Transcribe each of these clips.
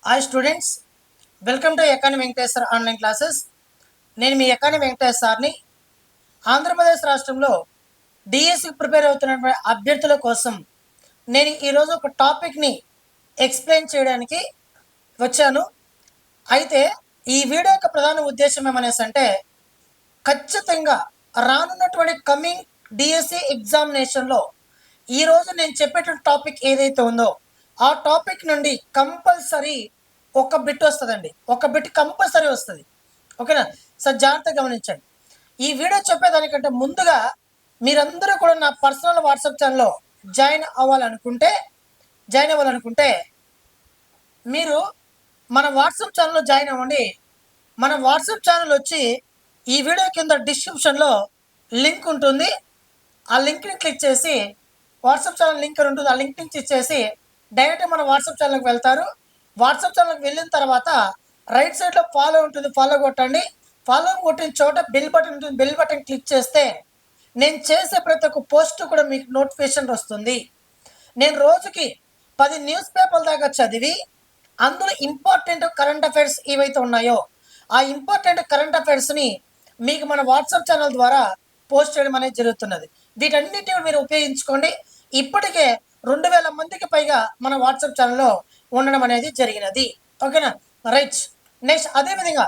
Hi students, welcome to ఎకాని Venkateswara online classes. నేను మీ ఎకాని వెంకటేశ్వర్ని. ఆంధ్రప్రదేశ్ రాష్ట్రంలో DSC prepare అవుతున్నటువంటి అభ్యర్థుల కోసం నేను ఈరోజు ఒక టాపిక్ని ఎక్స్ప్లెయిన్ చేయడానికి వచ్చాను. అయితే ఈ వీడియో యొక్క ప్రధాన ఉద్దేశం ఏమనేసి అంటే, ఖచ్చితంగా రానున్నటువంటి కమింగ్ డిఎస్సి ఎగ్జామినేషన్లో ఈరోజు నేను చెప్పేటువంటి టాపిక్ ఏదైతే ఉందో ఆ టాపిక్ నుండి కంపల్సరీ ఒక బిట్ వస్తుందండి. ఒక బిట్ కంపల్సరీ వస్తుంది. ఓకేనా సార్? జాగ్రత్తగా గమనించండి. ఈ వీడియో చెప్పేదానికంటే ముందుగా మీరందరూ కూడా నా పర్సనల్ వాట్సాప్ ఛానల్లో జాయిన్ అవ్వాలనుకుంటే మీరు మన వాట్సాప్ ఛానల్లో జాయిన్ అవ్వండి. మన వాట్సాప్ ఛానల్ వచ్చి ఈ వీడియో కింద డిస్క్రిప్షన్లో లింక్ ఉంటుంది. ఆ లింక్ని క్లిక్ చేసి వాట్సాప్ ఛానల్ లింక్ ఉంటుంది. ఆ లింక్ నుంచి ఇచ్చేసి డైరెక్ట్ మన వాట్సాప్ ఛానల్కి వెళ్తారు. వాట్సాప్ ఛానల్కి వెళ్ళిన తర్వాత రైట్ సైడ్లో ఫాలో ఉంటుంది, ఫాలో కొట్టండి. ఫాలో కొట్టిన చోట బెల్ బటన్ ఉంటుంది. బెల్ బటన్ క్లిక్ చేస్తే నేను చేసే ప్రతి ఒక్క పోస్ట్ కూడా మీకు నోటిఫికేషన్ వస్తుంది. నేను రోజుకి 10 న్యూస్ పేపర్ల దాకా చదివి అందులో ఇంపార్టెంట్ కరెంట్ అఫైర్స్ ఏవైతే ఉన్నాయో ఆ ఇంపార్టెంట్ కరెంట్ అఫైర్స్ని మీకు మన వాట్సాప్ ఛానల్ ద్వారా పోస్ట్ చేయడం అనేది జరుగుతున్నది. వీటన్నిటిని మీరు ఉపయోగించుకోండి. ఇప్పటికే 2000 మందికి పైగా మన వాట్సాప్ ఛానల్లో ఉండడం అనేది జరిగినది. ఓకేనా? రైట్. నెక్స్ట్ అదేవిధంగా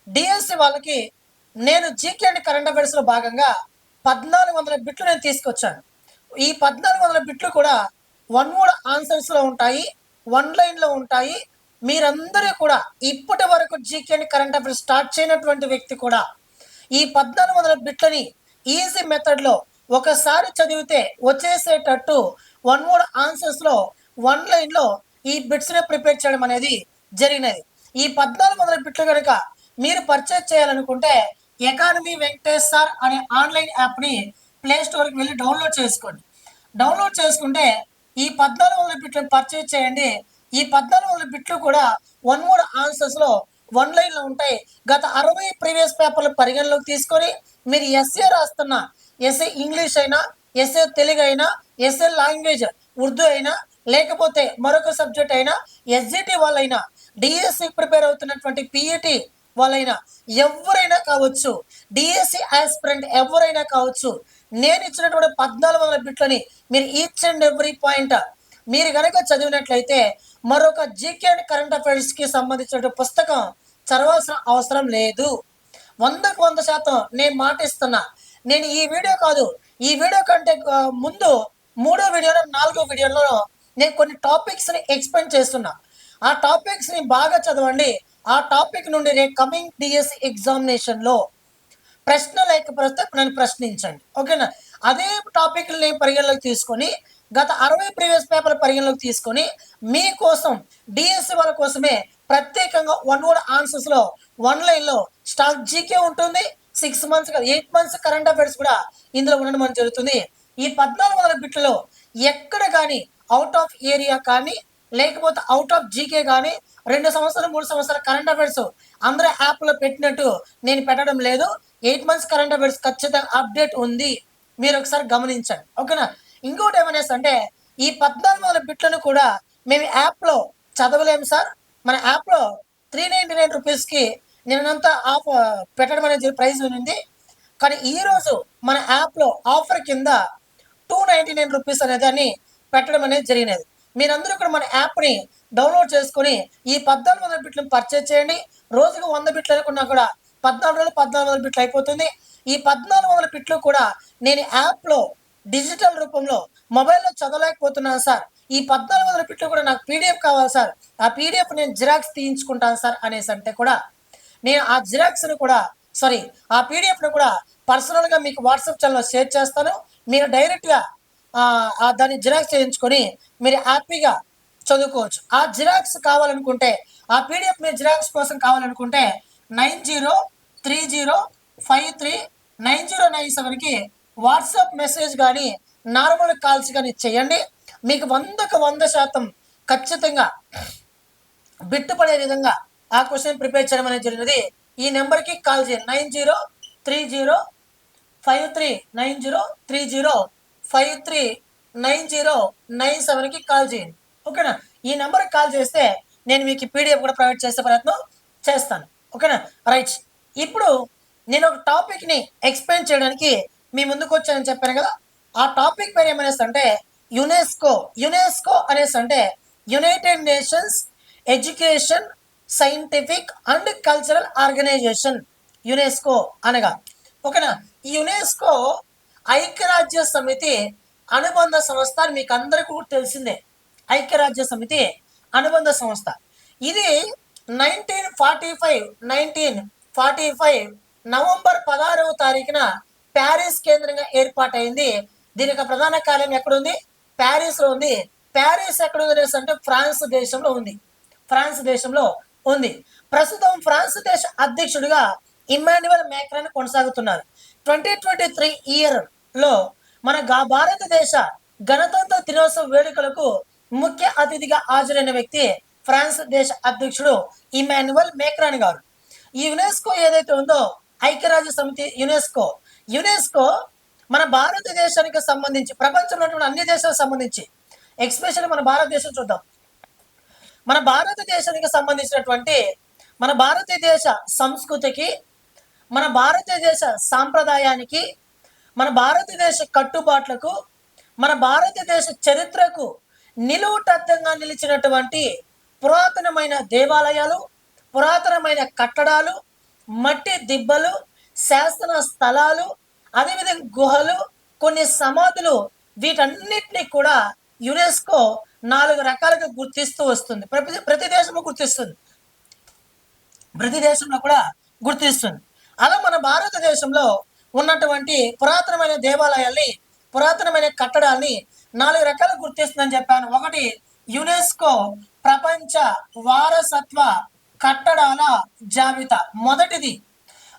డిఎస్సి వాళ్ళకి నేను జీకే అండ్ కరెంట్ అఫైర్స్లో భాగంగా 1400 బిట్లు నేను తీసుకొచ్చాను. ఈ 1400 బిట్లు కూడా వన్ వర్డ్ ఆన్సర్స్లో ఉంటాయి, వన్ లైన్లో ఉంటాయి. మీరందరూ కూడా ఇప్పటి వరకు GK and current affairs start చేయనటువంటి వ్యక్తి కూడా ఈ 1400 బిట్లని ఈజీ మెథడ్లో ఒకసారి చదివితే వచ్చేసేటట్టు వన్ వర్డ్ ఆన్సర్స్లో వన్ లైన్లో ఈ బిట్స్ని ప్రిపేర్ చేయడం అనేది జరిగినది. ఈ 1400 బిట్లు కనుక మీరు పర్చేజ్ చేయాలనుకుంటే ఎకానమీ వెంకటేశ్వర్ అనే ఆన్లైన్ యాప్ని ప్లే స్టోర్కి వెళ్ళి డౌన్లోడ్ చేసుకోండి. డౌన్లోడ్ చేసుకుంటే ఈ 1400 బిట్లను పర్చేజ్ చేయండి. ఈ 1400 బిట్లు కూడా వన్ వర్డ్ ఆన్సర్స్లో వన్ లైన్లో ఉంటాయి. గత 60 ప్రీవియస్ పేపర్లు పరిగణలోకి తీసుకొని మీరు ఎస్ఏ రాస్తున్న, ఎస్ఏ ఇంగ్లీష్ అయినా, ఎస్ఏ తెలుగు అయినా, ఎస్ఏ లాంగ్వేజ్ ఉర్దూ అయినా, లేకపోతే మరొక సబ్జెక్ట్ అయినా, ఎస్జిటి వాళ్ళైనా, డిఎస్సి ప్రిపేర్ అవుతున్నటువంటి పిఈటి వాళ్ళైనా, ఎవరైనా కావచ్చు, డిఎస్సి ఆస్పిరెంట్ ఎవరైనా కావచ్చు, నేను ఇచ్చినటువంటి 1400 బిట్లని మీరు ఈచ్ అండ్ ఎవ్రీ పాయింట్ మీరు కనుక చదివినట్లయితే మరొక జీకే అండ్ కరెంట్ అఫైర్స్కి సంబంధించిన పుస్తకం చదవాల్సిన అవసరం లేదు. 100కు 100% నేను మాట ఇస్తున్నా. నేను ఈ వీడియో కాదు, ఈ వీడియో కంటే ముందు 3వ వీడియోలో 4వ వీడియోలో నేను కొన్ని టాపిక్స్ని ఎక్స్ప్లెయిన్ చేస్తున్నా. ఆ టాపిక్స్ని బాగా చదవండి. ఆ టాపిక్ నుండి రేపు కమింగ్ డిఎస్సి ఎగ్జామినేషన్లో ప్రశ్న లేకపోతే నన్ను ప్రశ్నించండి. ఓకేనా? అదే టాపిక్ని పరిగణలోకి తీసుకొని గత 60 ప్రీవియస్ పేపర్ పరిగణలోకి తీసుకొని మీకోసం డిఎస్సి వాళ్ళ కోసమే ప్రత్యేకంగా వన్ వర్డ్ ఆన్సర్స్లో వన్ లైన్లో స్టాక్ జీకే ఉంటుంది. 6 మంత్స్ 8 మంత్స్ కరెంట్ అఫైర్స్ కూడా ఇందులో ఉండడం అనేది జరుగుతుంది. ఈ 1400 బిట్లలో ఎక్కడ కానీ అవుట్ ఆఫ్ ఏరియా కానీ లేకపోతే అవుట్ ఆఫ్ జీకే కానీ 2 సంవత్సరాలు 3 సంవత్సరాల కరెంట్ అఫైర్స్ అందరూ యాప్లో పెట్టినట్టు నేను పెట్టడం లేదు. 8 మంత్స్ కరెంట్ అఫైర్స్ ఖచ్చితంగా అప్డేట్ ఉంది. మీరు ఒకసారి గమనించండి. ఓకేనా? ఇంకోటి ఏమనేసి అంటే ఈ 1400 బిట్లను కూడా మేము యాప్లో చదవలేము సార్. మన యాప్లో 399 రూపీస్కి నేనంతా ఆఫ్ పెట్టడం అనేది ప్రైస్ ఉంది. కానీ ఈరోజు మన యాప్లో ఆఫర్ కింద 299 రూపీస్ అనే దాన్ని పెట్టడం అనేది జరిగినది. మీరందరూ కూడా మన యాప్ని డౌన్లోడ్ చేసుకొని ఈ 1400 బిట్లను పర్చేజ్ చేయండి. రోజుకు 100 బిట్లు అనుకున్నా కూడా 14 రోజులు 1400 బిట్లు అయిపోతుంది. ఈ 1400 బిట్లు కూడా నేను యాప్లో డిజిటల్ రూపంలో మొబైల్లో చదవలేకపోతున్నాను సార్. ఈ 1400 బిట్లు కూడా నాకు పీడిఎఫ్ కావాలి సార్. ఆ పీడిఎఫ్ నేను జిరాక్స్ తీయించుకుంటాను సార్ అనేసి అంటే కూడా నేను ఆ జిరాక్స్ని కూడా ఆ పీడిఎఫ్ను కూడా పర్సనల్గా మీకు వాట్సాప్ ఛానల్లో షేర్ చేస్తాను. మీరు డైరెక్ట్గా దాన్ని జిరాక్స్ చేయించుకొని మీరు హ్యాపీగా చదువుకోవచ్చు. ఆ జిరాక్స్ కావాలనుకుంటే, ఆ పీడిఎఫ్ మీరు జిరాక్స్ కోసం కావాలనుకుంటే 9030539097కి వాట్సాప్ మెసేజ్ కానీ నార్మల్ కాల్స్ కానీ చేయండి. మీకు 100కు 100% ఖచ్చితంగా బిట్టుపడే విధంగా ఆ క్వశ్చన్ ప్రిపేర్ చేయడం అనేది జరిగినది. ఈ నెంబర్కి కాల్ చేయండి. 9030539097కి కాల్ చేయండి. ఓకేనా? ఈ నెంబర్కి కాల్ చేస్తే నేను మీకు పీడిఎఫ్ కూడా ప్రొవైడ్ చేసే ప్రయత్నం చేస్తాను. ఓకేనా? రైట్. ఇప్పుడు నేను ఒక టాపిక్ని ఎక్స్ప్లెయిన్ చేయడానికి మీ ముందుకు వచ్చానని చెప్పాను కదా. ఆ టాపిక్ పేరు ఏమనేసి అంటే యునెస్కో. యునెస్కో అనేసి అంటే United Nations education scientific and cultural organisation. UNESCO అనగా ఓకేనా. ఈ యునెస్కో ఐక్యరాజ్య సమితి అనుబంధ సంస్థ అని మీకు అందరికీ కూడా తెలిసిందే. ఐక్యరాజ్య సమితి అనుబంధ సంస్థ. ఇది 1945 నవంబర్ 16వ తారీఖున ప్యారిస్ కేంద్రంగా ఏర్పాటైంది. దీనికి ప్రధాన కార్యం ఎక్కడుంది? ప్యారిస్లో ఉంది. ప్యారిస్ ఎక్కడ ఉంది అంటే ఫ్రాన్స్ దేశంలో ఉంది. ఫ్రాన్స్ దేశంలో ఉంది. ప్రస్తుతం ఫ్రాన్స్ దేశ అధ్యక్షుడిగా ఇమ్మాన్యుయల్ మ్యాక్రాన్ కొనసాగుతున్నారు. 2023 ఇయర్లో మన భారతదేశ గణతంత్ర దినోత్సవ వేడుకలకు ముఖ్య అతిథిగా హాజరైన వ్యక్తి ఫ్రాన్స్ దేశ అధ్యక్షుడు ఇమ్మాన్యుయల్ మ్యాక్రాన్ గారు. ఈ యునెస్కో ఏదైతే ఉందో ఐక్యరాజ్య సమితి యునెస్కో మన భారతదేశానికి సంబంధించి ప్రపంచంలో అన్ని దేశాలకు సంబంధించి ఎక్స్పెషల్లీ మన భారతదేశం చూద్దాం. మన భారతదేశానికి సంబంధించినటువంటి మన భారతదేశ సంస్కృతికి, మన భారతదేశ సాంప్రదాయానికి, మన భారతదేశ కట్టుబాట్లకు, మన భారతదేశ చరిత్రకు నిలువుటద్దంగా నిలిచినటువంటి పురాతనమైన దేవాలయాలు, పురాతనమైన కట్టడాలు, మట్టి దిబ్బలు, శాసన స్థలాలు, అదేవిధంగా గుహలు, కొన్ని సమాధులు, వీటన్నిటినీ కూడా యునెస్కో 4 రకాలుగా గుర్తిస్తూ వస్తుంది. ప్రతి దేశము గుర్తిస్తుంది. ప్రతి దేశంలో కూడా గుర్తిస్తుంది. అలా మన భారతదేశంలో ఉన్నటువంటి పురాతనమైన దేవాలయాల్ని, పురాతనమైన కట్టడాల్ని 4 రకాలు గుర్తిస్తుందని చెప్పాను. ఒకటి యునెస్కో ప్రపంచ వారసత్వ కట్టడాల జాబితా మొదటిది.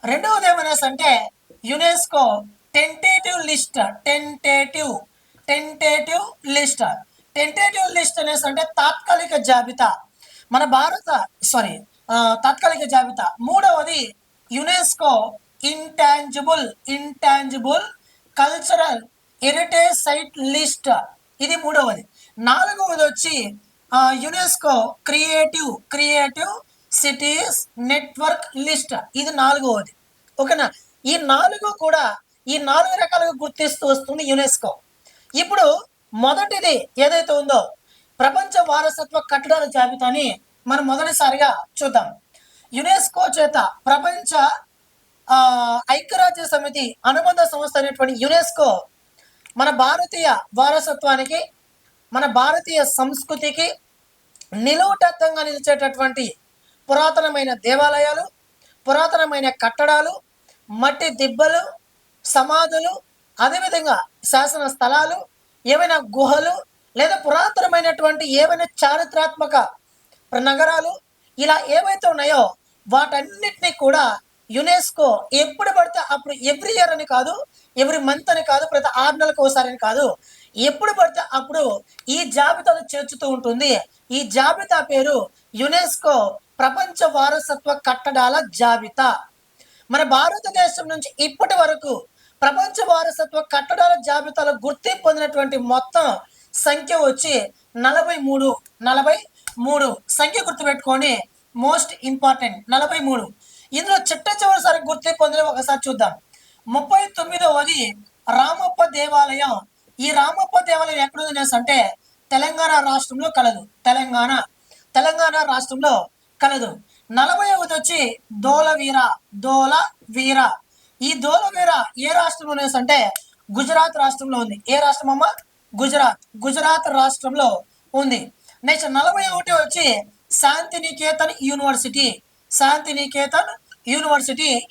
రెండవది ఏమనేసి అంటే యునెస్కో టెంటేటివ్ లిస్ట్ అనేసి అంటే తాత్కాలిక జాబితా. మన తాత్కాలిక జాబితా. మూడవది UNESCO intangible cultural heritage site list, ఇది మూడవది. నాలుగవది వచ్చి UNESCO creative cities network list, ఇది నాలుగవది. ఓకేనా? ఈ 4 రకాలుగా గుర్తిస్తూ వస్తుంది యునెస్కో. ఇప్పుడు మొదటిది ఏదైతే ఉందో ప్రపంచ వారసత్వ కట్టడాల జాబితాని మనం మొదటిసారిగా చూద్దాం. యునెస్కో చేత ప్రపంచ ఐక్యరాజ్య సమితి అనుబంధ సంస్థ అనేటువంటి యునెస్కో మన భారతీయ వారసత్వానికి, మన భారతీయ సంస్కృతికి నిలువుటద్దంగా నిలిచేటటువంటి పురాతనమైన దేవాలయాలు, పురాతనమైన కట్టడాలు, మట్టి దిబ్బలు, సమాధులు, అదేవిధంగా శాసన స్థలాలు, ఏవైనా గుహలు లేదా పురాతనమైనటువంటి ఏవైనా చారిత్రాత్మక నగరాలు, ఇలా ఏవైతే ఉన్నాయో వాటన్నిటినీ కూడా యునెస్కో ఎప్పుడు పడితే అప్పుడు ఎవ్రీ ఇయర్ అని కాదు, ఎవ్రీ మంత్ అని కాదు, ప్రతి 6 నెలలకు ఒకసారి అని కాదు, ఎప్పుడు పడితే అప్పుడు ఈ జాబితాను చేర్చుతూ ఉంటుంది. ఈ జాబితా పేరు యునెస్కో ప్రపంచ వారసత్వ కట్టడాల జాబితా. మన భారతదేశం నుంచి ఇప్పటి వరకు ప్రపంచ వారసత్వ కట్టడాల జాబితాలో గుర్తింపు పొందినటువంటి మొత్తం సంఖ్య వచ్చి 43 సంఖ్య గుర్తుపెట్టుకొని మోస్ట్ ఇంపార్టెంట్ 43. ఇందులో చివరిసారి గుర్తింపు పొందిన ఒకసారి చూద్దాం. 39వది రామప్ప దేవాలయం. ఈ రామప్ప దేవాలయం ఎక్కడుంది అంటే తెలంగాణ రాష్ట్రంలో కలదు. తెలంగాణ రాష్ట్రంలో కలదు. 40వది వచ్చి దోలవీర. ఈ దోలవీర ఏ రాష్ట్రంలో అంటే గుజరాత్ రాష్ట్రంలో ఉంది. ఏ రాష్ట్రం అమ్మా? గుజరాత్ రాష్ట్రంలో ఉంది. నెక్స్ట్ 41 వచ్చి శాంతినికేతన్ యూనివర్సిటీ,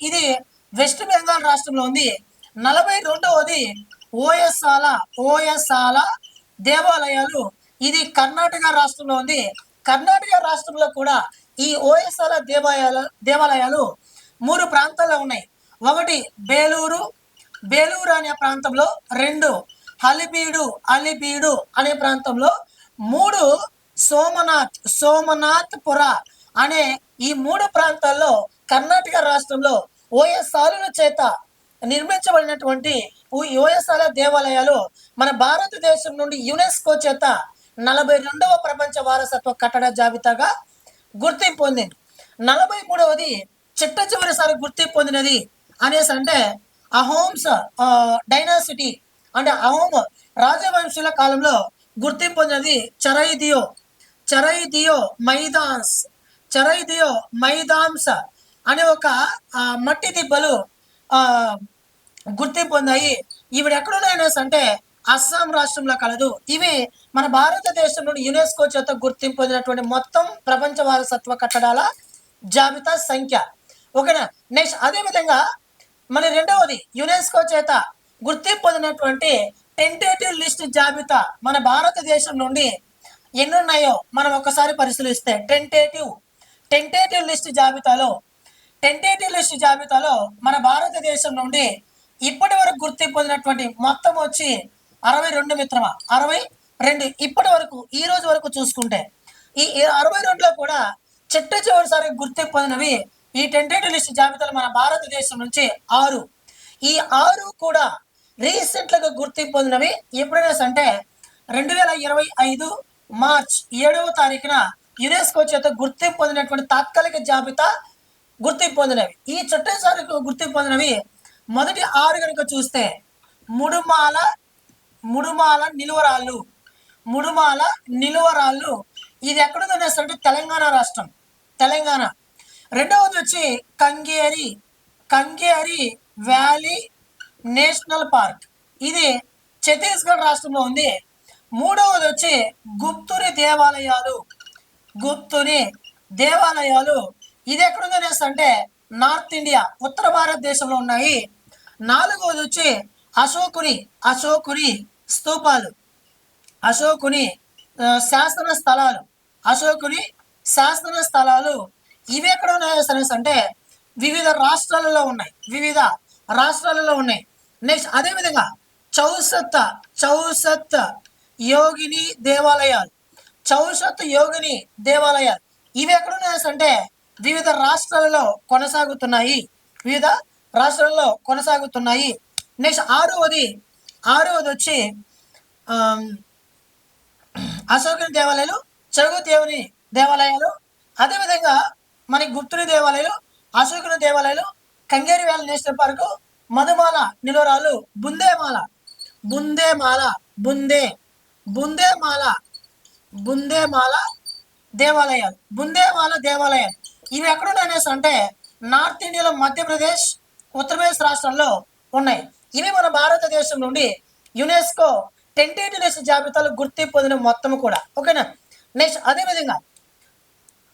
ఇది వెస్ట్ బెంగాల్ రాష్ట్రంలో ఉంది. 42వది ఓయసాల దేవాలయాలు, ఇది కర్ణాటక రాష్ట్రంలో ఉంది. కర్ణాటక రాష్ట్రంలో కూడా ఈ ఓయసాల దేవాలయాలు 3 ప్రాంతాల్లో ఉన్నాయి. ఒకటి బేలూరు అనే ప్రాంతంలో, 2 అలిబీడు అనే ప్రాంతంలో, 3 సోమనాథ్పుర అనే ఈ 3 ప్రాంతాల్లో కర్ణాటక రాష్ట్రంలో ఓయసాలుల చేత నిర్మించబడినటువంటి ఓయసాల దేవాలయాలు మన భారతదేశం నుండి యునెస్కో చేత 42వ ప్రపంచ వారసత్వ కట్టడ జాబితాగా గుర్తింపు పొందింది. 43వది చిట్ట చివరిసారి గుర్తింపు పొందినది అనేసి అంటే అహోమ్స్ డైనాసిటీ అంటే అహోమ్ రాజవంశీయుల కాలంలో గుర్తింపు పొందినది చెరైదియో మైదాన్స్ అనే ఒక మట్టి దిబ్బలు గుర్తింపు పొందాయి. ఇవి ఎక్కడున్నాయనే అంటే అస్సాం రాష్ట్రంలో కలదు. ఇవి మన భారతదేశంలోని యునెస్కో చేత గుర్తింపు పొందినటువంటి మొత్తం ప్రపంచ వారసత్వ కట్టడాల జాబితా సంఖ్య. ఓకేనా. నెక్స్ట్ అదేవిధంగా మన రెండవది యునెస్కో చేత గుర్తింపు పొందినటువంటి టెంటేటివ్ లిస్ట్ జాబితా మన భారతదేశం నుండి ఎన్ని ఉన్నాయో మనం ఒకసారి పరిశీలిస్తే టెంటేటివ్ లిస్ట్ జాబితాలో మన భారతదేశం నుండి ఇప్పటి వరకు గుర్తింపు పొందినటువంటి మొత్తం వచ్చి 62 మిత్రమా, 62. ఇప్పటి వరకు ఈ రోజు వరకు చూసుకుంటే ఈ 62లో కూడా చిట్ట చివరిసారి గుర్తింపు పొందినవి ఈ టెంటేటివ్ లిస్ట్ జాబితాలో మన భారతదేశం నుంచి 6. ఈ 6 కూడా రీసెంట్గా గుర్తింపు పొందినవి ఎప్పుడైనా అంటే 2025 మార్చ్ 7వ తారీఖున యునెస్కో చేత గుర్తింపు పొందినటువంటి తాత్కాలిక జాబితా గుర్తింపు పొందినవి. ఈ చిట్టసారి గుర్తింపు పొందినవి మొదటి 6 కనుక చూస్తే ముడుమాల నిలువరాళ్ళు ఇది ఎక్కడుందనే అంటే తెలంగాణ రాష్ట్రం, తెలంగాణ. రెండవది వచ్చి కంగేరి వ్యాలీ నేషనల్ పార్క్, ఇది ఛత్తీస్గఢ్ రాష్ట్రంలో ఉంది. మూడవది వచ్చి గుప్తుని దేవాలయాలు ఇది ఎక్కడుందనే అంటే నార్త్ ఇండియా, ఉత్తర భారతదేశంలో ఉన్నాయి. నాలుగవది వచ్చి అశోకుని స్తూపాలు, అశోకుని శాసన స్థలాలు ఇవి ఎక్కడ ఉన్నాయో సరే అంటే వివిధ రాష్ట్రాలలో ఉన్నాయి. నెక్స్ట్ అదేవిధంగా చౌసత్ యోగిని దేవాలయాలు ఇవి ఎక్కడ ఉన్నాయో అంటే వివిధ రాష్ట్రాలలో కొనసాగుతున్నాయి. నెక్స్ట్ ఆరవది వచ్చి అశోకుని దేవాలయాలు, చెరుగు దేవుని దేవాలయాలు, అదేవిధంగా మనకి గుప్తుని దేవాలయాలు, అశోకుని దేవాలయాలు, కంగేరి వ్యాలీ నేషనల్ పార్కు, మధుమాల నిలువరాలు, బుందేమాల దేవాలయాలు ఇవి ఎక్కడున్నాయి అంటే నార్త్ ఇండియాలో మధ్యప్రదేశ్, ఉత్తరప్రదేశ్ రాష్ట్రాల్లో ఉన్నాయి. ఇవి మన భారతదేశం నుండి యునెస్కో టెంటేటివ్ లిస్ట్ జాబితాలో గుర్తింపు పొందిన మొత్తం కూడా. ఓకేనా. నెక్స్ట్ అదేవిధంగా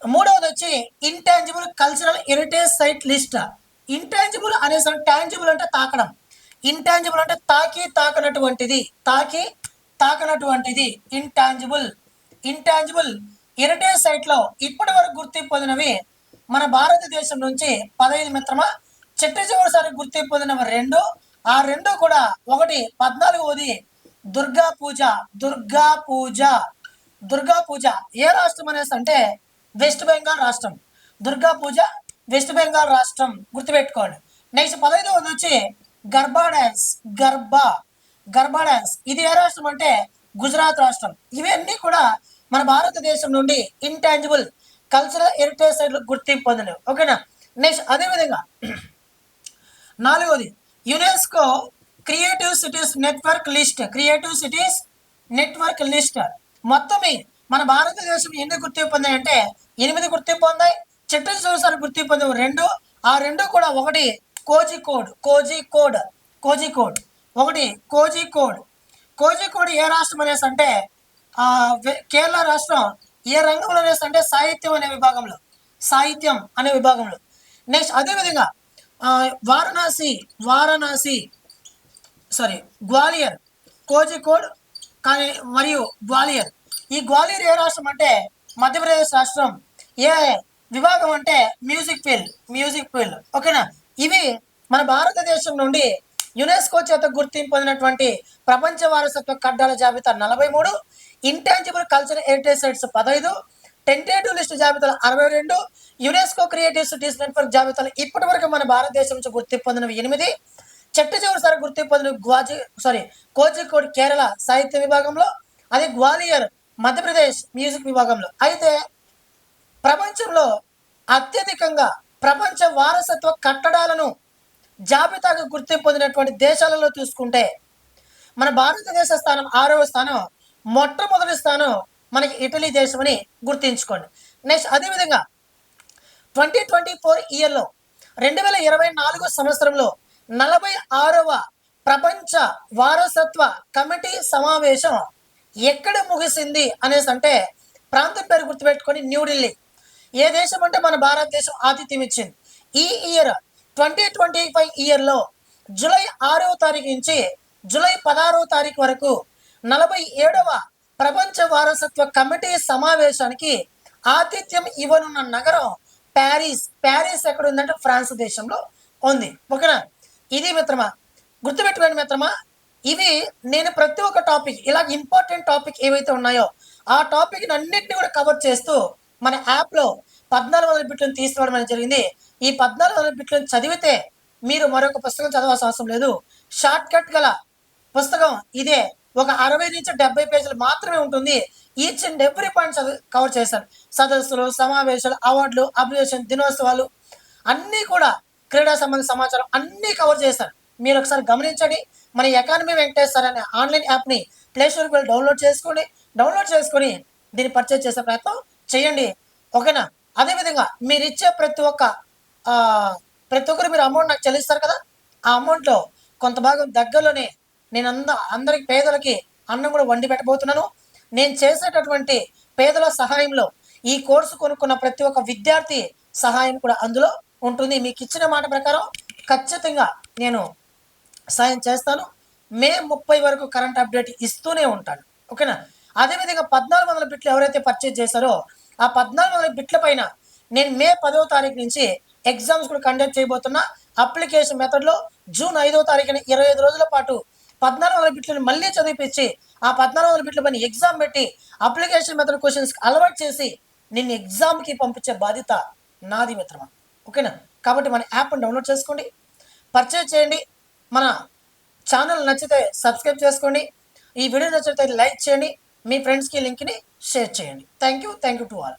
మూడవది వచ్చి intangible cultural heritage site list. Intangible అనేసి టాంజిబుల్ అంటే తాకడం, ఇంటాంజిబుల్ అంటే తాకనటువంటిది ఇంటాంజిబుల్ హెరిటేజ్ సైట్లో ఇప్పటి వరకు గుర్తింపు పొందినవి మన భారతదేశం నుంచి 15 మిత్రమా. చిట్ట చివరిసారి గుర్తింపు పొందినవి 2. ఆ 2 కూడా ఒకటి 14వది దుర్గా పూజ ఏ రాష్ట్రం అనేసి అంటే వెస్ట్ బెంగాల్ రాష్ట్రం. దుర్గా పూజ వెస్ట్ బెంగాల్ రాష్ట్రం గుర్తుపెట్టుకోండి. నెక్స్ట్ 15వది వచ్చి గర్బా డ్యాన్స్ ఇది ఏ రాష్ట్రం అంటే గుజరాత్ రాష్ట్రం. ఇవన్నీ కూడా మన భారతదేశం నుండి ఇంటాంజిబుల్ కల్చరల్ హెరిటేజ్ సైట్లు గుర్తింపు పొందినవి. ఓకేనా. నెక్స్ట్ అదేవిధంగా 4వది UNESCO creative cities network list. మొత్తం మన భారతదేశం ఎన్ని గుర్తింపు పొందాయంటే 8 గుర్తింపు పొందాయి. చిట్ట చివరిసారి గుర్తింపు పొందాయి 2. ఆ 2 కూడా ఒకటి కోజికోడ్ ఏ రాష్ట్రం అనేసి అంటే కేరళ రాష్ట్రం. ఏ రంగంలో అనేసి అంటే సాహిత్యం అనే విభాగంలో. నెక్స్ట్ అదేవిధంగా గ్వాలియర్, కోజికోడ్ కానీ మరియు గ్వాలియర్. ఈ గ్వాలియర్ ఏ రాష్ట్రం అంటే మధ్యప్రదేశ్ రాష్ట్రం. ఏ విభాగం అంటే మ్యూజిక్ ఫీల్డ్. ఓకేనా. ఇవి మన భారతదేశం నుండి యునెస్కో చేత గుర్తింపు పొందినటువంటి ప్రపంచ వారసత్వ కట్టడాల జాబితా 43, intangible cultural heritage sites 15, tentative list జాబితాలు 62, యునెస్కో క్రియేటివ్ సిటీస్ నెట్వర్క్ జాబితాలు ఇప్పటి వరకు మన భారతదేశం నుంచి గుర్తింపు పొందినవి 8. చిట్ట చివరిసారి గుర్తింపు పొందిన కోజికోడ్ కేరళ సాహిత్య విభాగంలో, అది గ్వాలియర్ మధ్యప్రదేశ్ మ్యూజిక్ విభాగంలో. అయితే ప్రపంచంలో అత్యధికంగా ప్రపంచ వారసత్వ కట్టడాలను జాబితాగా గుర్తింపు పొందినటువంటి దేశాలలో చూసుకుంటే మన భారతదేశ స్థానం 6వ స్థానం, మొట్టమొదటి స్థానం మనకి ఇటలీ దేశం అని గుర్తుంచుకోండి. నెక్స్ట్ అదేవిధంగా 2024 ఇయర్లో 2024 సంవత్సరంలో 46వ ప్రపంచ వారసత్వ కమిటీ సమావేశం ఎక్కడ ముగిసింది అనేసి అంటే ప్రాంతం పేరు గుర్తుపెట్టుకొని న్యూఢిల్లీ. ఏ దేశం అంటే మన భారతదేశం ఆతిథ్యం ఇచ్చింది. ఈ ఇయర్ 2025 ఇయర్లో జూలై 6వ తారీఖు నుంచి జూలై 16వ తారీఖు వరకు 47వ ప్రపంచ వారసత్వ కమిటీ సమావేశానికి ఆతిథ్యం ఇవ్వనున్న నగరం ప్యారిస్. ప్యారిస్ ఎక్కడ ఉందంటే ఫ్రాన్స్ దేశంలో ఉంది. ఓకేనా? ఇది మిత్రమా, గుర్తుపెట్టుకోండి మిత్రమా. ఇవి నేను ప్రతి ఒక్క టాపిక్ ఇలా ఇంపార్టెంట్ టాపిక్ ఏవైతే ఉన్నాయో ఆ టాపిక్ అన్నింటినీ కూడా కవర్ చేస్తూ మన యాప్లో 1400 బిట్లను తీసుకురావడం అనేది జరిగింది. ఈ 1400 బిట్లను చదివితే మీరు మరొక పుస్తకం చదవాల్సిన అవసరం లేదు. షార్ట్ కట్ గల పుస్తకం ఇదే. ఒక 60 నుంచి 70 పేజీలు మాత్రమే ఉంటుంది. Each and every point cover చేశాను. సదస్సులు, సమావేశాలు, అవార్డులు, అబ్రివేషన్, దినోత్సవాలు అన్నీ కూడా క్రీడా సంబంధిత సమాచారం అన్నీ కవర్ చేశాను. మీరు ఒకసారి గమనించండి. మన అకాడమీ వెంకటేశ్వర అనే ఆన్లైన్ యాప్ని ప్లేస్టోర్కి వెళ్ళి డౌన్లోడ్ చేసుకొని దీన్ని పర్చేజ్ చేసే ప్రయత్నం చేయండి. ఓకేనా? అదేవిధంగా మీరు ఇచ్చే ప్రతి ఒక్కరు మీరు అమౌంట్ నాకు చెల్లిస్తారు కదా, ఆ అమౌంట్లో కొంత భాగం దగ్గరలోనే నేను అందరికి పేదలకి అన్నం కూడా వండి పెట్టబోతున్నాను. నేను చేసేటటువంటి పేదల సహాయంలో ఈ కోర్సు కొనుక్కున్న ప్రతి ఒక్క విద్యార్థి సహాయం కూడా అందులో ఉంటుంది. మీకు ఇచ్చిన మాట ప్రకారం ఖచ్చితంగా నేను సాయం చేస్తాను. మే 30 వరకు కరెంట్ అప్డేట్ ఇస్తూనే ఉంటాను. ఓకేనా? అదేవిధంగా 1400 బిట్లు ఎవరైతే పర్చేజ్ చేశారో ఆ 1400 బిట్ల పైన నేను మే 10వ తారీఖు నుంచి ఎగ్జామ్స్ కూడా కండక్ట్ చేయబోతున్నా. అప్లికేషన్ మెథడ్లో జూన్ 5వ తారీఖున 25 రోజుల పాటు 1400 బిట్లను మళ్ళీ చదివిపించి ఆ 1400 బిట్ల పైన ఎగ్జామ్ పెట్టి అప్లికేషన్ మెథడ్ క్వశ్చన్స్ అలవాటు చేసి నిన్ను ఎగ్జామ్కి పంపించే బాధ్యత నాది మిత్రమా. ఓకేనా? కాబట్టి మన యాప్ని డౌన్లోడ్ చేసుకోండి, పర్చేజ్ చేయండి. మన ఛానల్ నచ్చితే సబ్స్క్రైబ్ చేసుకోండి. ఈ వీడియో నచ్చితే లైక్ చేయండి. మీ ఫ్రెండ్స్కి లింక్ని షేర్ చేయండి. Thank you to all.